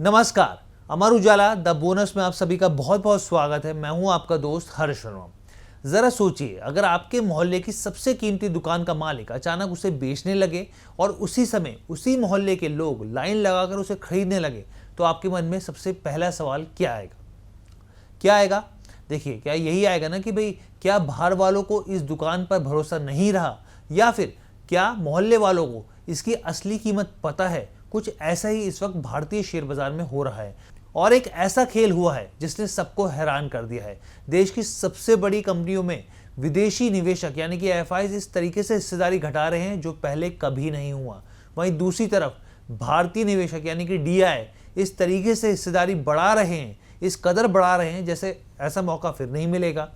नमस्कार, Amar Ujala the bonus में आप सभी का बहुत बहुत स्वागत है। मैं हूं आपका दोस्त हर्ष शर्मा। जरा सोचिए, अगर आपके मोहल्ले की सबसे कीमती दुकान का मालिक अचानक उसे बेचने लगे और उसी समय उसी मोहल्ले के लोग लाइन लगाकर उसे खरीदने लगे, तो आपके मन में सबसे पहला सवाल क्या आएगा? देखिए, क्या यही आएगा ना कि भाई क्या बाहर वालों को इस दुकान पर भरोसा नहीं रहा, या फिर क्या मोहल्ले वालों को इसकी असली कीमत पता है? कुछ ऐसा ही इस वक्त भारतीय शेयर बाजार में हो रहा है और एक ऐसा खेल हुआ है जिसने सबको हैरान कर दिया है। देश की सबसे बड़ी कंपनियों में विदेशी निवेशक यानी कि एफआईज इस तरीके से हिस्सेदारी घटा रहे हैं जो पहले कभी नहीं हुआ। वहीं दूसरी तरफ भारतीय निवेशक यानी कि डीआई इस तरीके से हिस्सेदारी बढ़ा रहे हैं, इस कदर बढ़ा रहे हैं जैसे ऐसा मौका फिर नहीं मिलेगा।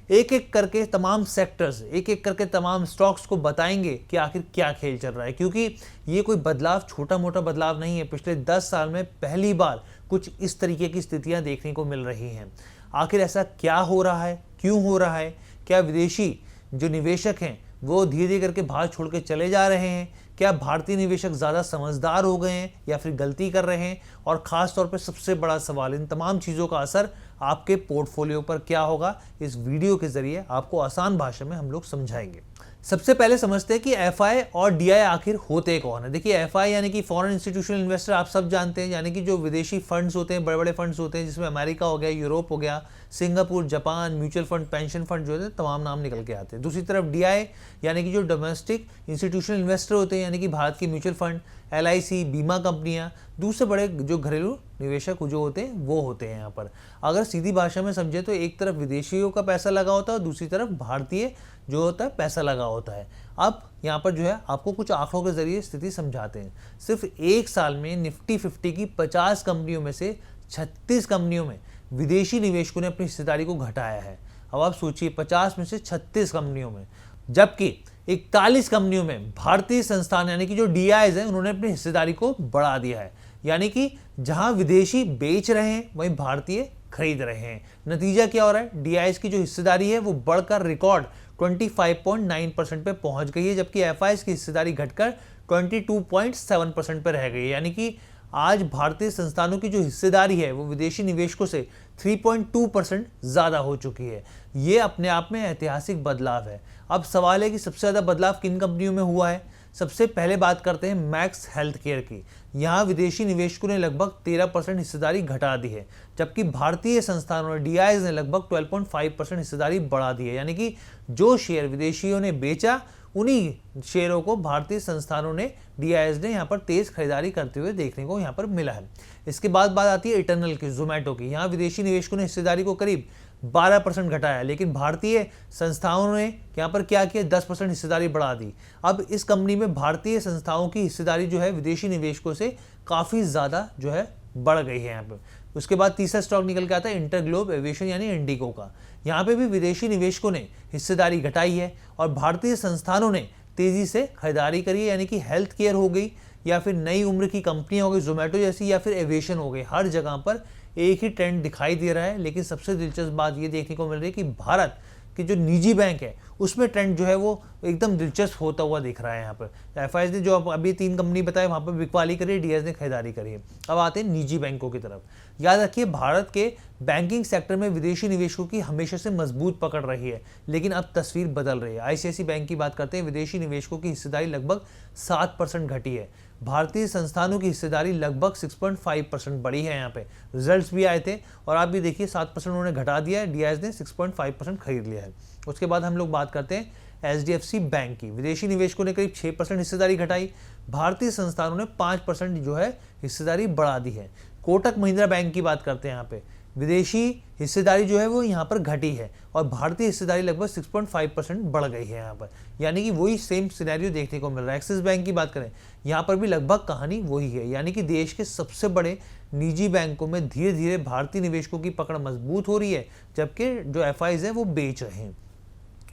एक एक करके तमाम सेक्टर्स, एक एक करके तमाम स्टॉक्स को बताएंगे कि आखिर क्या खेल चल रहा है, क्योंकि ये कोई बदलाव छोटा मोटा बदलाव नहीं है। पिछले 10 साल में पहली बार कुछ इस तरीके की स्थितियां देखने को मिल रही हैं। आखिर ऐसा क्या हो रहा है, क्यों हो रहा है? क्या विदेशी जो निवेशक हैं वो धीरे धीरे करके भारत छोड़ के चले जा रहे हैं? क्या भारतीय निवेशक ज़्यादा समझदार हो गए हैं या फिर गलती कर रहे हैं? और ख़ास तौर पे सबसे बड़ा सवाल, इन तमाम चीज़ों का असर आपके पोर्टफोलियो पर क्या होगा, इस वीडियो के ज़रिए आपको आसान भाषा में हम लोग समझाएंगे। सबसे पहले समझते हैं कि एफआई और डीआई आखिर होते कौन है। देखिए, एफआई यानी कि फॉरेन इंस्टीट्यूशनल इन्वेस्टर आप सब जानते हैं, यानी कि जो विदेशी फंड्स होते हैं, बड़े बड़े फंड्स होते हैं, जिसमें अमेरिका हो गया, यूरोप हो गया, Singapore, Japan, mutual fund, pension fund जो है तमाम नाम निकल के आते हैं। दूसरी तरफ डीआई यानी कि जो डोमेस्टिक इंस्टीट्यूशनल इन्वेस्टर होते हैं, यानी कि भारत के म्यूचुअल फंड, एलआईसी, बीमा कंपनियां, दूसरे बड़े जो घरेलू निवेशक जो होते हैं वो होते हैं। यहाँ पर अगर सीधी भाषा में समझे तो एक तरफ विदेशियों का पैसा लगा होता है और दूसरी तरफ भारतीय जो होता है पैसा लगा होता है। अब यहाँ पर जो है आपको कुछ आंकड़ों के जरिए स्थिति समझाते हैं। सिर्फ एक साल में निफ्टी 50 की 50 कंपनियों में से 36 कंपनियों में विदेशी निवेशकों ने अपनी हिस्सेदारी को घटाया है। अब आप सोचिए, 50 में से 36 कंपनियों में, जबकि 41 कंपनियों में भारतीय संस्थान यानी कि जो डीआईज हैं उन्होंने अपनी हिस्सेदारी को बढ़ा दिया है। यानी कि जहां विदेशी बेच रहे हैं वहीं भारतीय खरीद रहे हैं। नतीजा क्या हो रहा है? डीआईज की जो हिस्सेदारी है वो बढ़कर रिकॉर्ड 25.9% पे पहुंच गई है, जबकि एफआईज की हिस्सेदारी घटकर 22.7% पे रह गई है। यानी कि आज भारतीय संस्थानों की जो हिस्सेदारी है वो विदेशी निवेशकों से 3.2% ज़्यादा हो चुकी है। ये अपने आप में ऐतिहासिक बदलाव है। अब सवाल है कि सबसे ज़्यादा बदलाव किन कंपनियों में हुआ है। सबसे पहले बात करते हैं मैक्स हेल्थ केयर की। यहाँ विदेशी निवेशकों ने लगभग 13% हिस्सेदारी घटा दी है, जबकि भारतीय संस्थानों ने डीआईज ने लगभग 12.5% हिस्सेदारी बढ़ा दी है। यानी कि जो शेयर विदेशियों ने बेचा उन्हीं शेयरों को भारतीय संस्थानों ने, डीआईएस ने यहाँ पर तेज खरीदारी करते हुए देखने को यहाँ पर मिला है। इसके बाद बात आती है इटर्नल की, जोमेटो की। यहाँ विदेशी निवेशकों ने हिस्सेदारी को करीब 12% घटाया, लेकिन भारतीय संस्थाओं ने यहाँ पर क्या किया? 10% हिस्सेदारी बढ़ा दी। अब इस कंपनी में भारतीय संस्थाओं की हिस्सेदारी जो है विदेशी निवेशकों से काफ़ी ज़्यादा जो है बढ़ गई है यहाँ पर। उसके बाद तीसरा स्टॉक निकल के आता है इंटरग्लोब एविएशन यानी इंडिगो का। यहाँ पे भी विदेशी निवेशकों ने हिस्सेदारी घटाई है और भारतीय संस्थानों ने तेजी से खरीदारी करी है। यानी कि हेल्थ केयर हो गई या फिर नई उम्र की कंपनियां हो गई जोमेटो जैसी, या फिर एविएशन हो गई, हर जगह पर एक ही ट्रेंड दिखाई दे रहा है। लेकिन सबसे दिलचस्प बात ये देखने को मिल रही है कि भारत के जो निजी बैंक है उसमें ट्रेंड जो है वो एकदम दिलचस्प होता हुआ दिख रहा है। यहाँ पर एफआईज ने जो अभी 3 कंपनी बताए वहाँ पर बिकवाली करी है, डीआईएस ने खरीदारी करी है। अब आते हैं निजी बैंकों की तरफ। याद रखिए, भारत के बैंकिंग सेक्टर में विदेशी निवेशकों की हमेशा से मजबूत पकड़ रही है, लेकिन अब तस्वीर बदल रही है। आईसीआईसीआई बैंक की बात करते हैं, विदेशी निवेशकों की हिस्सेदारी लगभग 7% घटी है। भारतीय संस्थानों की हिस्सेदारी लगभग 6.5% बढ़ी है। यहाँ पे रिजल्ट्स भी आए थे और आप भी देखिए 7% उन्होंने घटा दिया है, डीआईएस ने 6.5% खरीद लिया है। उसके बाद हम लोग बात करते हैं एचडीएफसी बैंक की। विदेशी निवेशकों ने करीब 6% हिस्सेदारी घटाई, भारतीय संस्थानों ने 5% जो है हिस्सेदारी बढ़ा दी है। कोटक महिंद्रा बैंक की बात करते हैं, यहाँ पे विदेशी हिस्सेदारी जो है वो यहाँ पर घटी है और भारतीय हिस्सेदारी लगभग 6.5% बढ़ गई है यहाँ पर। यानी कि वही सेम सिनेरियो देखने को मिल रहा है। एक्सिस बैंक की बात करें, यहाँ पर भी लगभग कहानी वही है। यानी कि देश के सबसे बड़े निजी बैंकों में धीरे धीरे भारतीय निवेशकों की पकड़ मजबूत हो रही है, जबकि जो एफआईज है वो बेच रहे हैं।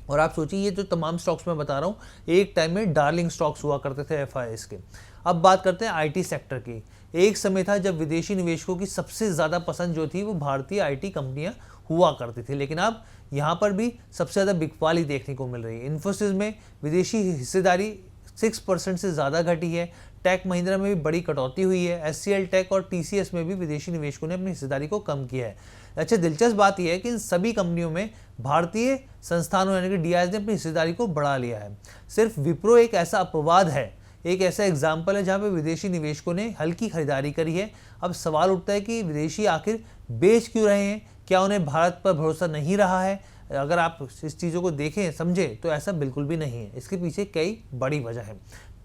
और आप सोचिए, ये जो तमाम स्टॉक्स मैं बता रहा हूँ एक टाइम में डार्लिंग स्टॉक्स हुआ करते थे एफआईएस के। अब बात करते हैं आईटी सेक्टर की। एक समय था जब विदेशी निवेशकों की सबसे ज़्यादा पसंद जो थी वो भारतीय आईटी कंपनियां हुआ करती थी, लेकिन अब यहाँ पर भी सबसे ज़्यादा बिकवाली देखने को मिल रही है। इन्फोसिस में विदेशी हिस्सेदारी 6% से ज़्यादा घटी है। टेक महिंद्रा में भी बड़ी कटौती हुई है। एचसीएल टेक और टीसीएस में भी विदेशी निवेशकों ने अपनी हिस्सेदारी को कम किया है। अच्छा, दिलचस्प बात यह है कि इन सभी कंपनियों में भारतीय संस्थानों यानी कि डीआईएस ने अपनी हिस्सेदारी को बढ़ा लिया है। सिर्फ विप्रो एक ऐसा अपवाद है, एक ऐसा एग्जाम्पल है जहां पे विदेशी निवेशकों ने हल्की खरीदारी करी है। अब सवाल उठता है कि विदेशी आखिर बेच क्यों रहे हैं? क्या उन्हें भारत पर भरोसा नहीं रहा है? अगर आप इस चीज़ों को देखें समझें तो ऐसा बिल्कुल भी नहीं है। इसके पीछे कई बड़ी वजह है।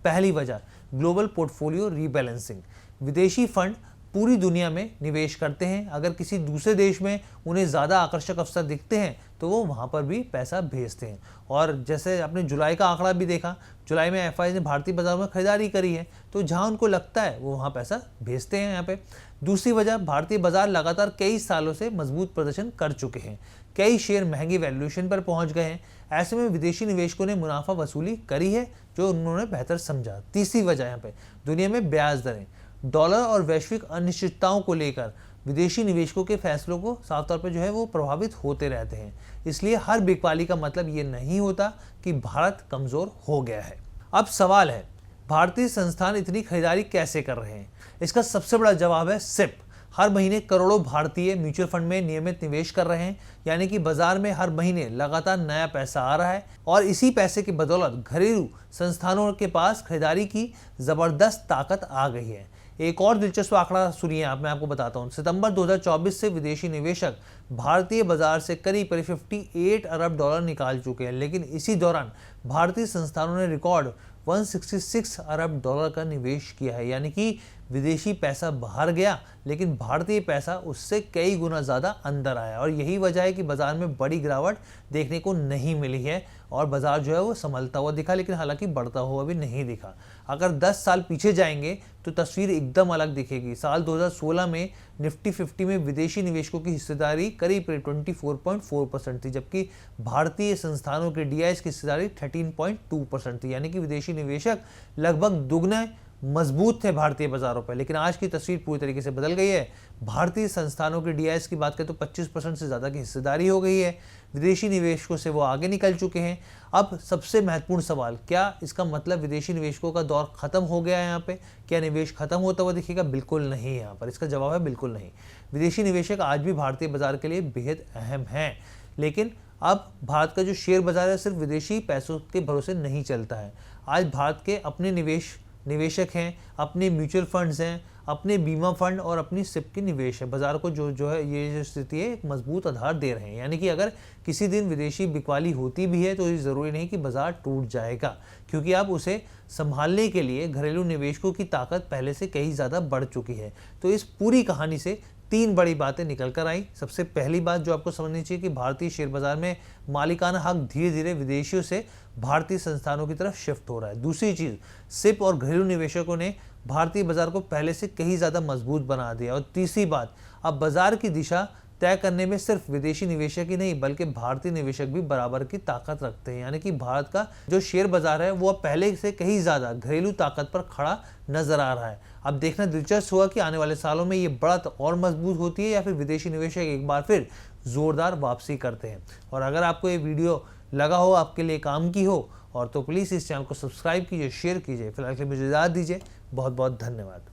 पहली वजह, ग्लोबल पोर्टफोलियो रीबैलेंसिंग। विदेशी फंड पूरी दुनिया में निवेश करते हैं। अगर किसी दूसरे देश में उन्हें ज़्यादा आकर्षक अवसर दिखते हैं तो वो वहाँ पर भी पैसा भेजते हैं। और जैसे आपने जुलाई का आंकड़ा भी देखा, जुलाई में एफआई ने भारतीय बाजार में खरीदारी करी है, तो जहाँ उनको लगता है वो वहाँ पैसा भेजते हैं यहाँ पे। दूसरी वजह, भारतीय बाजार लगातार कई सालों से मजबूत प्रदर्शन कर चुके हैं। कई शेयर महंगी वैल्यूएशन पर पहुँच गए हैं। ऐसे में विदेशी निवेशकों ने मुनाफा वसूली करी है जो उन्होंने बेहतर समझा। तीसरी वजह यहाँ पे दुनिया में ब्याज दरें। डॉलर और वैश्विक अनिश्चितताओं को लेकर विदेशी निवेशकों के फैसलों को साफ तौर पर जो है वो प्रभावित होते रहते हैं। इसलिए हर बिकवाली का मतलब ये नहीं होता कि भारत कमज़ोर हो गया है। अब सवाल है, भारतीय संस्थान इतनी खरीदारी कैसे कर रहे हैं? इसका सबसे बड़ा जवाब है सिप। हर महीने करोड़ों भारतीय म्यूचुअल फंड में नियमित निवेश कर रहे हैं, यानी कि बाजार में हर महीने लगातार नया पैसा आ रहा है और इसी पैसे की बदौलत घरेलू संस्थानों के पास खरीदारी की ज़बरदस्त ताकत आ गई है। एक और दिलचस्प आंकड़ा सुनिए, मैं आपको बताता हूँ। सितंबर 2024 से विदेशी निवेशक भारतीय बाजार से करीब 58 अरब डॉलर निकाल चुके हैं, लेकिन इसी दौरान भारतीय संस्थानों ने रिकॉर्ड 166 अरब डॉलर का निवेश किया है। यानी कि विदेशी पैसा बाहर गया लेकिन भारतीय पैसा उससे कई गुना ज़्यादा अंदर आया। और यही वजह है कि बाजार में बड़ी गिरावट देखने को नहीं मिली है और बाजार जो है वो संभलता हुआ दिखा, लेकिन हालांकि बढ़ता हुआ भी नहीं दिखा। अगर 10 साल पीछे जाएंगे तो तस्वीर एकदम अलग दिखेगी। साल 2016 में निफ्टी 50 में विदेशी निवेशकों की हिस्सेदारी करीब 24.4% थी, जबकि भारतीय संस्थानों के डीआईएस की हिस्सेदारी 13.2% थी। यानी कि विदेशी निवेशक लगभग दुगने मजबूत थे भारतीय बाजारों पर। लेकिन आज की तस्वीर पूरी तरीके से बदल गई है। भारतीय संस्थानों के डीआईएस की बात करें तो 25% से ज़्यादा की हिस्सेदारी हो गई है। विदेशी निवेशकों से वो आगे निकल चुके हैं। अब सबसे महत्वपूर्ण सवाल, क्या इसका मतलब विदेशी निवेशकों का दौर खत्म हो गया है? यहाँ पे क्या निवेश खत्म होता हुआ दिखेगा? बिल्कुल नहीं। यहाँ पर इसका जवाब है बिल्कुल नहीं। विदेशी निवेशक आज भी भारतीय बाजार के लिए बेहद अहम हैं, लेकिन अब भारत का जो शेयर बाजार है सिर्फ विदेशी पैसों के भरोसे नहीं चलता है। आज भारत के अपने निवेशक हैं, अपने म्यूचुअल फंड्स हैं, अपने बीमा फंड और अपनी सिप की निवेश है। बाजार को जो है ये जो स्थिति है एक मजबूत आधार दे रहे हैं। यानी कि अगर किसी दिन विदेशी बिकवाली होती भी है तो ये ज़रूरी नहीं कि बाजार टूट जाएगा, क्योंकि अब उसे संभालने के लिए घरेलू निवेशकों की ताकत पहले से कहीं ज़्यादा बढ़ चुकी है। तो इस पूरी कहानी से 3 बड़ी बातें निकल कर आई। सबसे पहली बात जो आपको समझनी चाहिए कि भारतीय शेयर बाजार में मालिकाना हक धीरे धीरे विदेशियों से भारतीय संस्थानों की तरफ शिफ्ट हो रहा है। दूसरी चीज़, सिप और घरेलू निवेशकों ने भारतीय बाजार को पहले से कहीं ज़्यादा मजबूत बना दिया। और तीसरी बात, अब बाजार की दिशा तय करने में सिर्फ विदेशी निवेशक ही नहीं बल्कि भारतीय निवेशक भी बराबर की ताकत रखते हैं। यानी कि भारत का जो शेयर बाजार है वो अब पहले से कहीं ज़्यादा घरेलू ताकत पर खड़ा नजर आ रहा है। अब देखना दिलचस्प हुआ कि आने वाले सालों में ये बढ़त और मजबूत होती है या फिर विदेशी निवेशक एक बार फिर जोरदार वापसी करते हैं। और अगर आपको ये वीडियो लगा हो, आपके लिए काम की हो और तो प्लीज़ इस चैनल को सब्सक्राइब कीजिए, शेयर कीजिए। फिलहाल के लिए मुझे इजाज़त दीजिए। बहुत बहुत धन्यवाद।